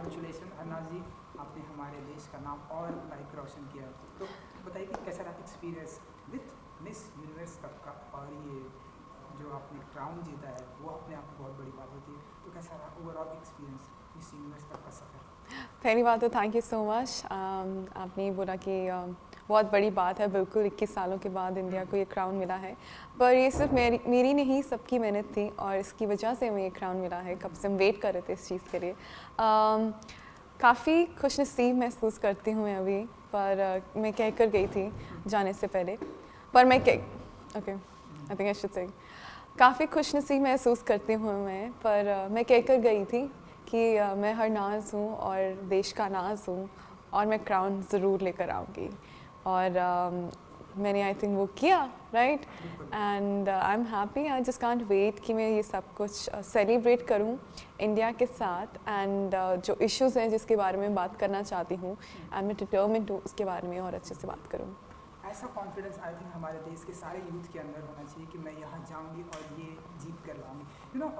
Congratulation Harnaaz जी, आपने हमारे देश का नाम और लाइक रोशन किया। तो बताइए कि कैसा रहा एक्सपीरियंस विथ मिस यूनिवर्स तक का, और ये जो आपने क्राउन जीता है वो अपने आप में बहुत बड़ी बात होती है, तो कैसा रहा ओवरऑल एक्सपीरियंस मिस यूनिवर्स तक का सफ़र? पहली बात तो थैंक यू सो मच। आपने बोला कि बहुत बड़ी बात है, बिल्कुल 21 सालों के बाद इंडिया को ये क्राउन मिला है, पर ये सिर्फ मेरी नहीं, सबकी मेहनत थी और इसकी वजह से हमें ये क्राउन मिला है। कब से हम वेट कर रहे थे इस चीज़ के लिए। काफ़ी खुशनसीब महसूस करती हूँ मैं अभी, पर मैं कह कर गई थी जाने से पहले, पर मैं okay I think I should say काफ़ी खुशनसीब महसूस करती हूँ मैं, पर मैं कह कर गई थी कि मैं हरनाज हूँ और देश का नाज हूँ और मैं क्राउन ज़रूर लेकर आऊँगी। और मैंने आई थिंक वो किया, right, and I am happy. I just can't wait कि मैं ये सब कुछ सेलिब्रेट करूँ इंडिया के साथ, एंड जो इश्यूज़ हैं जिसके बारे में बात करना चाहती हूँ, एंड मैं डिटर्मिन्ड हूँ उसके बारे में और अच्छे से बात करूँ। ऐसा कॉन्फिडेंस आई थिंक हमारे देश के सारे यूथ के अंदर होना चाहिए कि मैं यहाँ जाऊँगी और ये जीत कर लाऊँगी। यू नो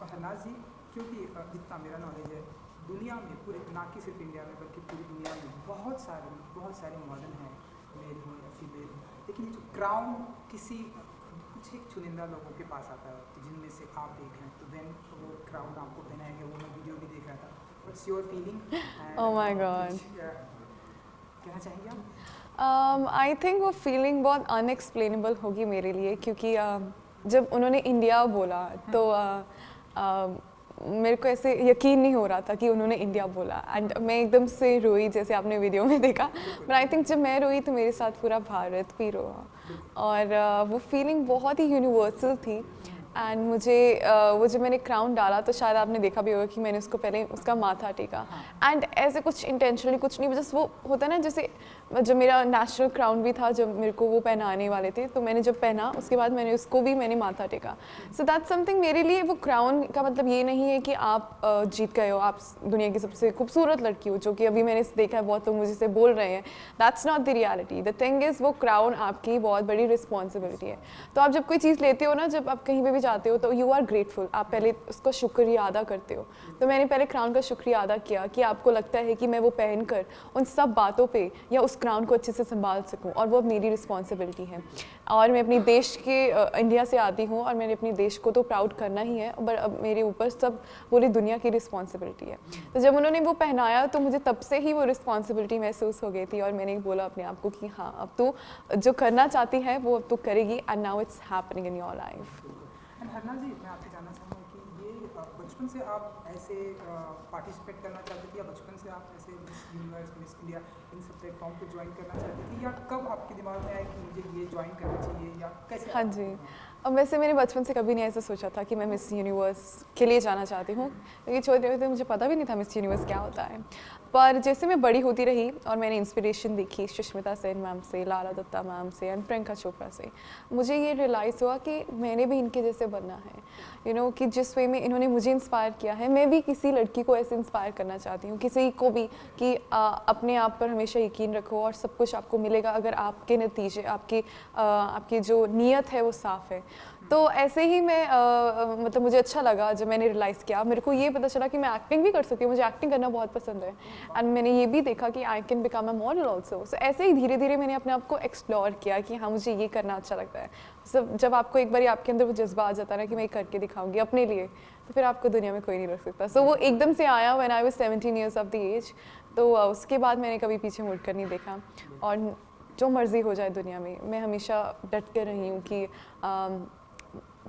हरनाज जी, क्योंकि जितना मेरा नॉलेज है, दुनिया में पूरे, ना कि सिर्फ इंडिया में बल्कि पूरी दुनिया में बहुत सारे मॉडल हैं, मेल हो या फीमेल, लेकिन जो क्राउन किसी कुछ एक चुनिंदा लोगों के पास आता है, तो जिनमें से आप एक हैं, तो देन वो क्राउन आपको पहनाएंगे। वो मैं वीडियो भी देख रहा था। What's your feeling? Oh my God, कहना चाहेंगे आप? आई थिंक वो फीलिंग बहुत अनएक्सप्लेनेबल होगी मेरे लिए, क्योंकि जब उन्होंने इंडिया बोला तो मेरे को ऐसे यकीन नहीं हो रहा था कि उन्होंने इंडिया बोला, एंड मैं एकदम से रोई, जैसे आपने वीडियो में देखा। बट आई थिंक जब मैं रोई तो मेरे साथ पूरा भारत भी रोआ, और वो फीलिंग बहुत ही यूनिवर्सल थी। एंड मुझे वो जब मैंने क्राउन डाला तो शायद आपने देखा भी होगा कि मैंने उसको पहले उसका माथा टेका, एंड ऐसे कुछ इंटेंशनली कुछ नहीं, बस वो होता है ना, जैसे जब मेरा नेशनल क्राउन भी था, जब मेरे को वो पहनाने वाले थे, तो मैंने जब पहना उसके बाद मैंने उसको भी मैंने माथा टेका। सो दैट्स समथिंग, मेरे लिए वो क्राउन का मतलब ये नहीं है कि आप जीत गए हो, आप दुनिया की सबसे खूबसूरत लड़की हो, जो कि अभी मैंने देखा है बहुत लोग मुझे से बोल रहे हैं। That's not the reality. The thing is वो क्राउन आपकी बहुत बड़ी रिस्पॉन्सिबिलिटी है। तो आप जब कोई चीज़ लेते हो ना, जब आप कहीं पर भी जाते हो, तो यू आर ग्रेटफुल, आप पहले उसका शुक्रिया अदा करते हो। तो मैंने पहले क्राउन का शुक्रिया अदा किया कि आपको लगता है कि मैं वो पहनकर उन सब बातों पे या उस क्राउन को अच्छे से संभाल सकूं, और वो मेरी रिस्पॉन्सिबिलिटी है। और मैं अपनी देश के इंडिया से आती हूँ, और मैंने अपने देश को तो प्राउड करना ही है, पर अब मेरे ऊपर सब पूरी दुनिया की रिस्पॉन्सिबिलिटी है। तो जब उन्होंने वो पहनाया तो मुझे तब से ही वो रिस्पॉन्सिबिलिटी महसूस हो गई थी, और मैंने बोला अपने आप को कि हाँ, अब तो जो करना चाहती है वो अब तो करेगी, and now it's happening in your life. Harnaaz ji, मैं आपसे जानना चाहूँगा कि ये बचपन से आप ऐसे पार्टिसिपेट करना चाहते थे, या बचपन से आप ऐसे मिस यूनिवर्स, मिस इंडिया, इन सब प्लेटफॉर्म को ज्वाइन करना चाहते थे, या कब आपके दिमाग में आया कि मुझे ये ज्वाइन करना चाहिए, या कैसे? हाँ जी, अब वैसे मैंने बचपन से कभी नहीं ऐसा सोचा था कि मैं मिस यूनिवर्स के लिए जाना चाहती हूँ, क्योंकि छोटे होते मुझे पता भी नहीं था मिस यूनिवर्स क्या होता है। पर जैसे मैं बड़ी होती रही और मैंने इंस्पिरेशन देखी सुष्मिता सेन मैम से, लारा दत्ता मैम से, एंड प्रियंका चोपड़ा से, मुझे ये रियलाइज़ हुआ कि मैंने भी इनके जैसे बनना है। यू नो कि जिस वे में इन्होंने मुझे इंस्पायर किया है, मैं भी किसी लड़की को ऐसे इंस्पायर करना चाहती हूँ, किसी को भी, कि अपने आप पर हमेशा यकीन रखो और सब कुछ आपको मिलेगा अगर आपके नतीजे, आपकी जो नीयत है वो साफ़ है। तो ऐसे ही मैं मतलब मुझे अच्छा लगा जब मैंने रियलाइज़ किया, मेरे को ये पता चला कि मैं एक्टिंग भी कर सकती हूँ, मुझे एक्टिंग करना बहुत पसंद है, एंड मैंने ये भी देखा कि I can become a model also. So ऐसे ही धीरे धीरे मैंने अपने आप को एक्सप्लोर किया कि हाँ, मुझे ये करना अच्छा लगता है। सब जब आपको एक बार आपके अंदर वो जज्बा आ जाता है ना कि मैं करके दिखाऊंगी अपने लिए, तो फिर आपको दुनिया में कोई नहीं रोक सकता। सो वो एकदम से आया when I was 17 years of the age. तो उसके बाद मैंने कभी पीछे मुड़कर नहीं देखा, और जो मर्ज़ी हो जाए दुनिया में, मैं हमेशा डट के रही हूँ कि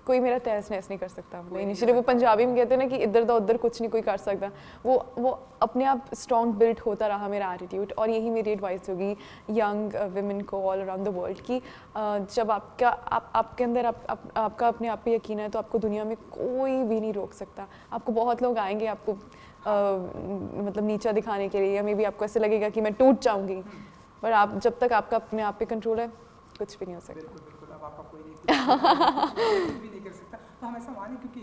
कोई मेरा तहस नहस नहीं कर सकता। इनिशियली वो पंजाबी में कहते हैं ना कि इधर दा उधर कुछ नहीं कोई कर सकता, वो अपने आप स्ट्रॉन्ग बिल्ट होता रहा मेरा एटीट्यूड। और यही मेरी एडवाइस होगी यंग विमेन को ऑल अराउंड द वर्ल्ड कि जब आपके अंदर आपका अपने आप पे यकीन है, तो आपको दुनिया में कोई भी नहीं रोक सकता। आपको बहुत लोग आएंगे आपको मतलब नीचा दिखाने के लिए, या मे बी आपको ऐसे लगेगा कि मैं टूट जाऊँगी, पर आप जब तक आपका अपने आप पे कंट्रोल है, कुछ भी नहीं हो सकता। बिल्कुल बिल्कुल, अब आपका कोई कुछ भी नहीं कर सकता। तो हम ऐसा माने, क्योंकि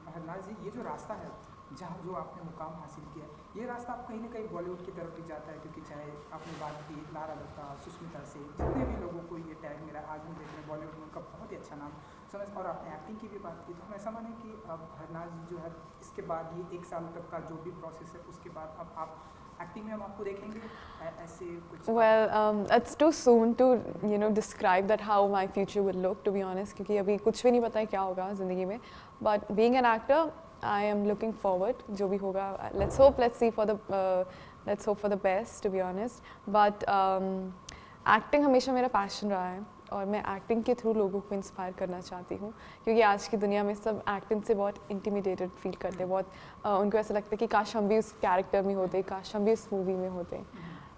हरनाज जी, ये जो रास्ता है जहाँ जो आपने मुकाम हासिल किया, ये रास्ता आप कहीं ना कहीं बॉलीवुड की तरफ भी जाता है, क्योंकि चाहे आपने बात की लारा दत्ता, सुष्मिता से, जितने भी लोगों को ये टैग मिला, आज हम देख रहे हैं बॉलीवुड में उनका बहुत ही अच्छा नाम समझ, और आपने एक्टिंग की भी बात की, तो हम ऐसा माने कि अब हरनाज जी जो है इसके बाद ये 1 साल तक का जो भी प्रोसेस है उसके बाद अब आप एक्टिंग में हम आपको देखेंगे ऐसे कुछ? Well, it's too soon to describe that how my future will look, to be honest, क्योंकि अभी कुछ भी नहीं पता है क्या होगा ज़िंदगी में. But being an actor, I am looking forward. जो भी होगा, let's hope for the best, to be honest. But acting हमेशा मेरा passion रहा है और मैं एक्टिंग के थ्रू लोगों को इंस्पायर करना चाहती हूँ, क्योंकि आज की दुनिया में सब एक्टिंग से बहुत इंटिमिडेटेड फील करते हैं, बहुत उनको ऐसा लगता है कि काश हम भी उस कैरेक्टर में होते, काश हम भी उस मूवी में होते.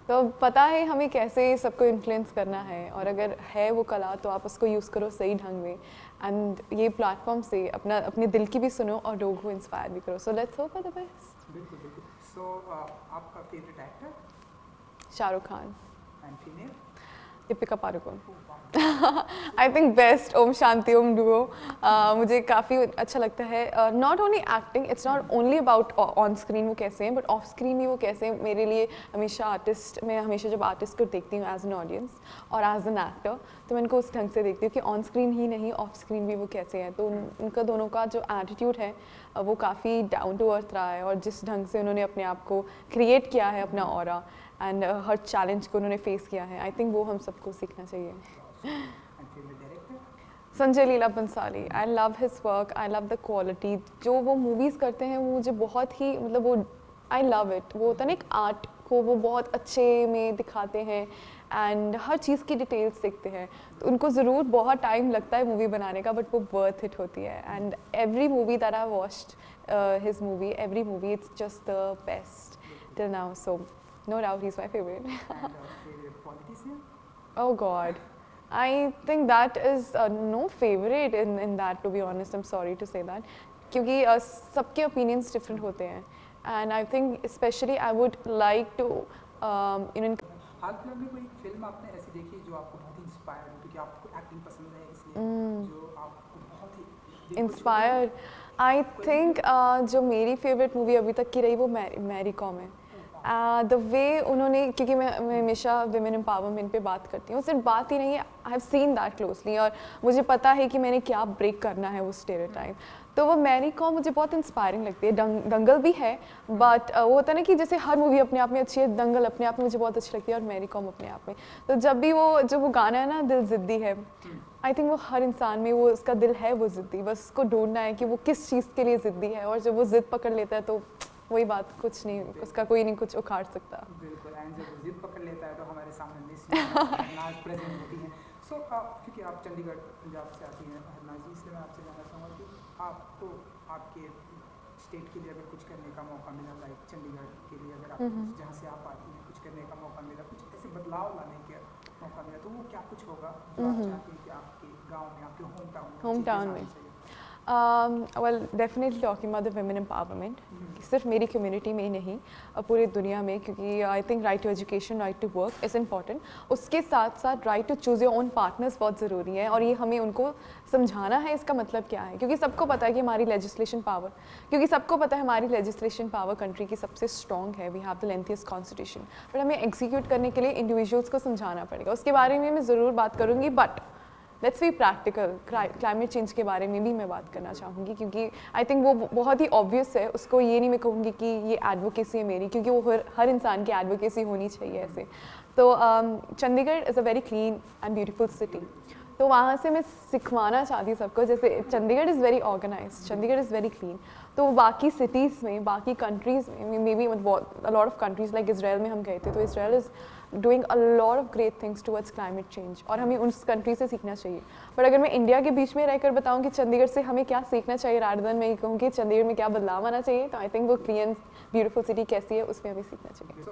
तो पता है हमें कैसे सबको इन्फ्लुएंस करना है, और अगर है वो कला तो आप उसको यूज़ करो सही ढंग में, एंड ये प्लेटफॉर्म से अपने दिल की भी सुनो और लोगों को इंस्पायर भी करो. So let's hope for the best. बिल्कुल बिल्कुल. सो आपका favourite actor? Shahrukh Khan. And female? Deepika Padukone. I think best Om Shanti Om duo मुझे काफ़ी अच्छा लगता है. Not only acting, it's not only about on screen वो कैसे हैं, बट ऑफ स्क्रीन भी वो कैसे हैं. मेरे लिए हमेशा मैं हमेशा जब आर्टिस्ट को देखती हूँ एज एन ऑडियंस और एज एन एक्टर, तो मैं उनको उस ढंग से देखती हूँ कि ऑन स्क्रीन ही नहीं ऑफ स्क्रीन भी वो कैसे हैं. तो उनका दोनों का जो एटीट्यूड है वो काफ़ी डाउन टू अर्थ रहा है, और जिस ढंग से उन्होंने अपने आप को क्रिएट किया है, अपना ऑरा, एंड हर चैलेंज को उन्होंने फेस किया है, आई थिंक वो हम सबको सीखना चाहिए. Sanjay Leela Bhansali, I love his work, I love the quality. जो वो मूवीज़ करते हैं वो मुझे बहुत ही मतलब वो आई लव इट. वो होता है ना एक आर्ट को वो बहुत अच्छे में दिखाते हैं एंड हर चीज़ की डिटेल्स देखते हैं. तो उनको ज़रूर बहुत टाइम लगता है मूवी बनाने का, बट वो वर्थ इट होती है. And every movie that I watched his movie, every movie it's just the best till now. So no doubt he's my favorite. And favorite politician? Oh God, I think that is no favorite in that, to be honest. I'm sorry to say that, क्योंकि सबके opinions different होते हैं, and I think especially I would like to हाल फिलहाल में कोई film आपने ऐसी देखी जो आपको बहुत इंस्पायर हो, क्योंकि आपको एक्टिंग पसंद है इसलिए जो आपको बहुत ही इंस्पायर? आई थिंक जो मेरी फेवरेट मूवी अभी तक की रही वो मैरी कॉम है. द वे उन्होंने, क्योंकि मैं हमेशा विमेन एम्पावरमेंट पे बात करती हूँ, सिर्फ बात ही नहीं है, I have seen that closely, और मुझे पता है कि मैंने क्या ब्रेक करना है वो स्टेरियोटाइप. तो वो मैरी कॉम मुझे बहुत इंस्पायरिंग लगती है. दंगल भी है, बट वो होता है ना कि जैसे हर मूवी अपने आप में अच्छी है, दंगल अपने आप में मुझे बहुत अच्छी लगती है और मैरी कॉम अपने आप में. तो जब भी वो गाना है ना, दिल जिद्दी है, आई थिंक वो हर इंसान में वो उसका दिल है वो जिद्दी, बस उसको ढूंढना है कि वो किस चीज़ के लिए जिद्दी है, और जब वो जिद पकड़ लेता है तो वही बात, कुछ नहीं, उसका कोई नहीं कुछ उखाड़ सकता. बिल्कुल. एंड जब जिद पकड़ लेता है तो हमारे सामने मिस हरनाज प्रेजेंट होती हैं. सो क्योंकि आप चंडीगढ़ पंजाब से आती हैं हरनाज जी, इसलिए मैं आपसे जानना चाहूँगा कि आपको आपके स्टेट के लिए अगर कुछ करने का मौका मिला, लाइक चंडीगढ़ के लिए अगर आप जहाँ से आप आती हैं कुछ करने का मौका मिला, कुछ ऐसे बदलाव लाने का मौका मिला, तो वो क्या कुछ होगा जो आप चाहती हैं कि आपके गाँव में, आपके होम टाउन में? Well, definitely talking about the women empowerment. सिर्फ मेरी कम्युनिटी में ही नहीं, पूरी दुनिया में, क्योंकि I think right to education, right to work is important. उसके साथ साथ right to choose your own partners बहुत ज़रूरी है, और ये हमें उनको समझाना है इसका मतलब क्या है, क्योंकि सबको पता है कि हमारी लेजिस्लेशन पावर कंट्री की सबसे स्ट्रॉन्ग है. We have the lengthiest constitution, but हमें एग्जीक्यूट करने के लिए इंडिविजुअल्स को समझाना पड़ेगा. उसके बारे में मैं ज़रूर बात करूँगी, but let's be practical. Climate change के बारे में भी मैं बात करना चाहूँगी, क्योंकि आई थिंक वो बहुत ही ऑब्वियस है. उसको ये नहीं मैं कहूँगी कि ये एडवोकेसी है मेरी, क्योंकि वो हर इंसान की एडवोकेसी होनी चाहिए ऐसे. तो Chandigarh is a very clean and beautiful city. तो वहाँ से मैं सिखवाना चाहती हूँ सबको, जैसे Chandigarh is very organise, Chandigarh is very clean. तो बाकी सिटीज़ में, बाकी कंट्रीज़ में, maybe lot of countries like Israel में हम गए थे, तो Israel is doing a lot of great things towards climate change, और हमें उस कंट्री से सीखना चाहिए. बट अगर मैं इंडिया के बीच में रहकर बताऊँ कि चंडीगढ़ से हमें क्या सीखना चाहिए, रादर देन मैं कहूँ कि चंडीगढ़ में क्या बदलाव आना चाहिए, तो आई थिंक वो क्लीन ब्यूटीफुल सिटी कैसी है उसमें हमें सीखना चाहिए. सो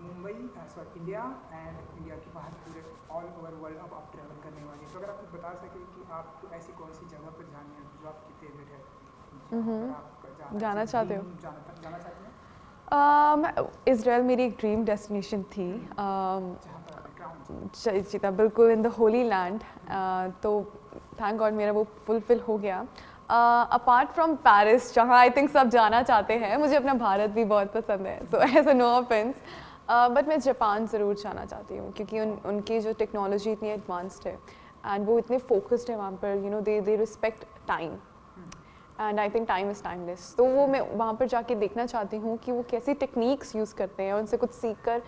मुंबई, इंडिया एंड इंडिया के बाहर पूरे ऑल ओवर वर्ल्ड अब आप ट्रैवल करने वाली हैं, तो अगर आप कुछ बता सकें कि आपको ऐसी कौन सी जगह पर जानी है जो आपकी फेवरेट है, आप जाना चाहते हो? जाना चाहते हैं? इसराइल मेरी एक ड्रीम डेस्टिनेशन थी. जीता बिल्कुल इन द होली लैंड. तो थैंक गॉड मेरा वो फुलफिल हो गया. अपार्ट फ्रॉम पेरिस, जहाँ आई थिंक सब जाना चाहते हैं, मुझे अपना भारत भी बहुत पसंद है, सो ऐसा नो ऑफेंस, बट मैं जापान ज़रूर जाना चाहती हूँ, क्योंकि उनकी जो टेक्नोलॉजी इतनी एडवांस्ड है, एंड वो इतने फोकस्ड है वहाँ पर, you know they respect time, and I think time is timeless. तो वो मैं वहाँ पर जाके देखना चाहती हूँ कि वो कैसी टेक्निक्स यूज़ करते हैं, उनसे कुछ सीख कर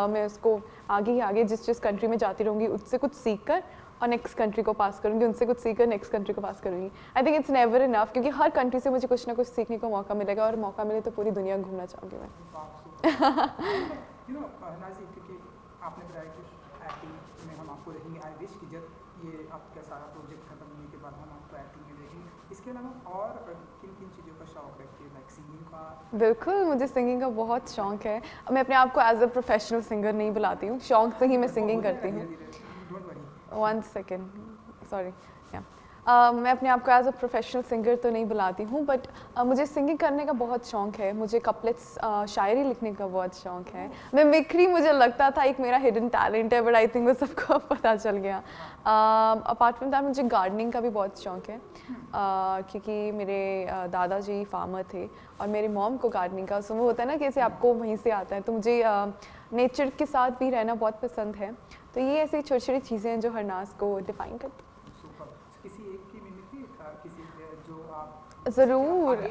मैं उसको आगे ही आगे जिस कंट्री में जाती रहूँगी उससे कुछ सीख कर और नेक्स्ट कंट्री को पास करूँगी, उनसे कुछ सीख कर नेक्स्ट कंट्री को पास करूँगी। I think it's never enough, क्योंकि हर कंट्री से मुझे कुछ ना कुछ सीखने को मौका मिलेगा, और मौका मिले तो पूरी दुनिया घूमना चाहूँगी मैं। यू नो नाज़ी, क्योंकि आपने बताया कि एक्टिंग में हम आपको देखेंगे, आई विश कि जब ये आपका सारा प्रोजेक्ट खत्म होने के बाद हम आपको एक्टिंग में देखेंगे। इसके अलावा और किन किन चीज़ों का शौक रखती है, लाइक सिंगिंग का? बिल्कुल, मुझे सिंगिंग का बहुत शौक है। मैं अपने आप को एज अ प्रोफेशनल सिंगर नहीं बुलाती हूँ, शौक से ही मैं सिंगिंग करती हूँ। Don't worry. 1 second, sorry. मैं अपने आप को एज अ प्रोफेशनल सिंगर तो नहीं बुलाती हूँ, बट मुझे सिंगिंग करने का बहुत शौक है। मुझे कपलेट्स शायरी लिखने का बहुत शौक है। मिमिक्री मुझे लगता था एक मेरा हिडन टैलेंट है, बट आई थिंक वो सबको पता चल गया। अपार्ट फ्रॉम दैट मुझे गार्डनिंग का भी बहुत शौक है, क्योंकि मेरे दादाजी फार्मर थे और मेरी मॉम को गार्डनिंग का, सो वो होता है ना कैसे आपको वहीं से आता है। तो मुझे नेचर के साथ भी रहना बहुत पसंद है। तो ये ऐसी छोटी छोटी चीज़ें हैं जो हरनाज को डिफाइन करती हैं। किसी एक की मिमिक्री, किसी जो आप ज़रूर।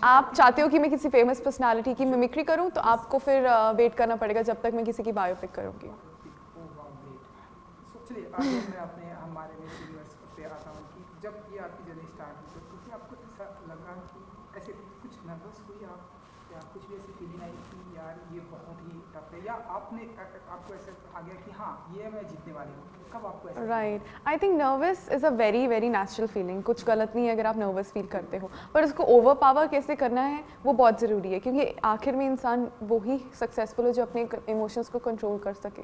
आप चाहते हो कि मैं किसी फेमस पर्सनालिटी की मिमिक्री करूं, तो आपको फिर वेट करना पड़ेगा जब तक मैं किसी की बायोपिक करूंगी। चलिए आगे मैं अपने हमारे मिस यूनिवर्स पे आता हूँ कि जब ये आपकी जर्नी स्टार्ट हुई तो क्योंकि आपको ऐसा लगा कि ऐसे कुछ नर्वस हुई आप, या कुछ भी ऐसी फीलिंग आई कि यार ये बहुत ही टफ है, या आपको ऐसा आ गया कि हाँ ये मैं जीतने वाली हूँ? कब आपको ऐसा? Right, I think nervous is a very very natural feeling. कुछ गलत नहीं है अगर आप नर्वस फील करते हो, पर उसको ओवर पावर कैसे करना है वो बहुत ज़रूरी है, क्योंकि आखिर में इंसान वो ही सक्सेसफुल हो जो अपने इमोशंस को कंट्रोल कर सके।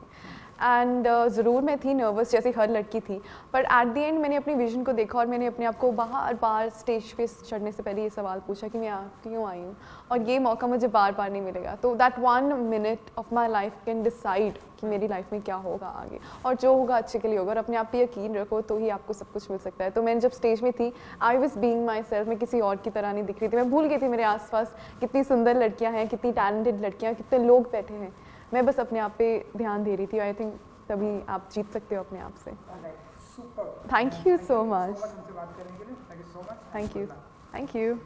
एंड ज़रूर मैं थी नर्वस, जैसे हर लड़की थी, पर एट द एंड मैंने अपनी विजन को देखा और मैंने अपने आप को बार बार स्टेज पे चढ़ने से पहले ये सवाल पूछा कि मैं क्यों आई हूँ, और ये मौका मुझे बार बार नहीं मिलेगा। तो that 1 minute of my life can decide कि मेरी लाइफ में क्या होगा आगे, और जो होगा अच्छे के लिए होगा, और अपने आप पे यकीन रखो तो ही आपको सब कुछ मिल सकता है। तो मैंने जब स्टेज में थी, I was being my self, मैं किसी और की तरह नहीं दिख रही थी। मैं भूल गई थी मेरे आसपास कितनी सुंदर लड़कियां हैं, कितनी टैलेंटेड लड़कियां, कितने लोग बैठे हैं। मैं बस अपने आप पे ध्यान दे रही थी। आई थिंक तभी आप जीत सकते हो अपने आप से। Super, thank you so much. हमसे बात करने के लिए thank you so much. Thank you, thank you.